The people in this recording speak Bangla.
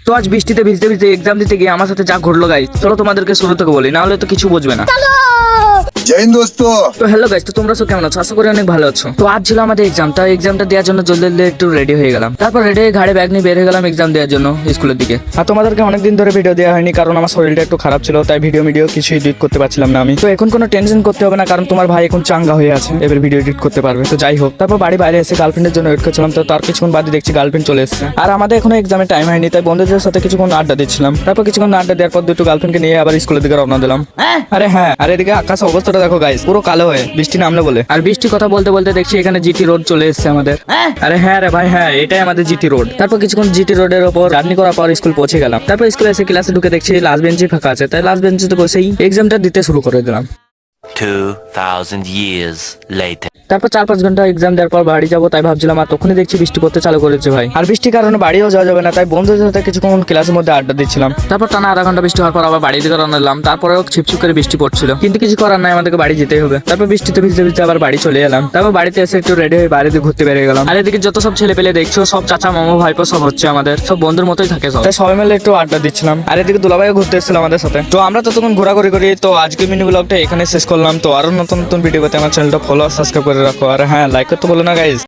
তো আজ বৃষ্টিতে ভিজতে ভিজতে এক্সাম দিতে গিয়ে আমার সাথে যা ঘটলো গাইস, চলো তোমাদেরকে শুরু থেকে বলি, না হলে তো কিছু বুঝবে না। जय हिंद दोस्तों। তো হ্যালো গাইস, তো তোমরা সব কেমন আছো? আশা করি অনেক ভালো আছো। তো আজ ছিল আমাদের এক্সাম, তাই এক্সামটা দেওয়ার জন্য জলদি জলদি একটু রেডি হয়ে গেলাম। তারপর রেডি হয়ে ঘাড়ে ব্যাগ নিয়ে বের হয়ে গেলাম এক্সাম দেওয়ার জন্য স্কুলের দিকে। আর তোমাদেরকে অনেকদিন ধরে ভিডিও দেওয়া হয়নি, কারণ আমার শরীরটা একটু খারাপ ছিল, তাই ভিডিও কিছু এডিট করতে পারছিলাম না আমি। তো এখন কোনো টেনশন করতে হবে না, কারণ তোমার ভাই এখন চাঙ্গা হয়ে আছে, এবার ভিডিও এডিট করতে পারবে। তো যাই হোক, তারপর বাড়ি বাইরে এসে গার্লফ্রেন্ডের জন্য ওয়েট করছিলাম। তো তার কিছুক্ষণ বাদে দেখছি গার্লফ্রেন্ড চলে এসেছে। আর আমাদের এখনো এক্সামে টাইম হয়নি, তাই বন্ধুদের সাথে কিছুক্ষণ আড্ডা দিচ্ছিলাম। তারপর কিছুক্ষণ আড্ডা দেওয়ার পর দুটো গার্লফ্রেন্ডকে নিয়ে আবার স্কুলের দিকে রওনা দিলাম। আরে হ্যাঁ, আর এদিকে আকাশ অবস্থাটা দেখো গাইস, পুরো কালো হয়ে বৃষ্টি নামলে বলে। আর বৃষ্টি কথা বলতে বলতে দেখছি এখানে জিটি রোড চলে এসেছে আমাদের। আরে হ্যাঁ রে ভাই, হ্যাঁ এটাই আমাদের জিটি রোড। তারপর কিছুক্ষণ জিটি রোডের উপর জার্নি করার পর স্কুল পৌঁছে গেলাম। তারপর স্কুলে এসে ক্লাসে ঢুকে দেখছি লাস্ট বেঞ্চে ফাঁকা আছে, তাই লাস্ট বেঞ্চে বসেই এক্সামটা দিতে শুরু করে দিলাম। 2000 years later. তারপর 4-5 ঘন্টা এক্সাম দেওয়ার পর বাড়ি যাবো, তাই ভাবছিলাম, আর তখনই দেখছি বৃষ্টি পড়তে চালু করেছে ভাই। আর বৃষ্টির কারণে বাড়িও যাওয়া যাবে না, তাই বন্ধুদের সাথে কিছুক্ষণ ক্লাসের মধ্যে আড্ডা দিচ্ছিলাম। তারপর টানা আধা ঘন্টা বৃষ্টি হওয়ার পর আবার বাড়ি দিকে রওনা দিলাম। তারপরেও ছিপছিপ করে বৃষ্টি পড়ছিল, কিন্তু কিছু করার নাই, আমাদেরকে বাড়ি যেতেই হবে। তারপর বৃষ্টিতে ভিজতে ভিজতে আবার বাড়ি চলে এলাম। তারপর বাড়িতে এসে একটু রেডি হয়ে বাইরে দিয়ে ঘুরতে বেরিয়ে গেলাম। আর এদিকে যত সব ছেলে পেলে দেখছো, সব চাচা মামা ভাইপো সব হচ্ছে আমাদের, সব বন্ধুর মতোই থাকে সব, তাই সবাই মিলে একটু আড্ডা দিচ্ছিলাম। আর এদিকে দুলাভাইও ঘুরতে এসেছিল আমাদের সাথে। তো আমরা ততক্ষণ ঘোরাঘুরি করি। তো আজকে মিনি ব্লগটা এখানে শেষ করলাম। তো আরো নতুন নতুন ভিডিও পেতে আমার চ্যানেলটা ফলো আর সাবস্ক্রাইব করে রাখো। আর হ্যাঁ, লাইক করতে বলো না গাইজ।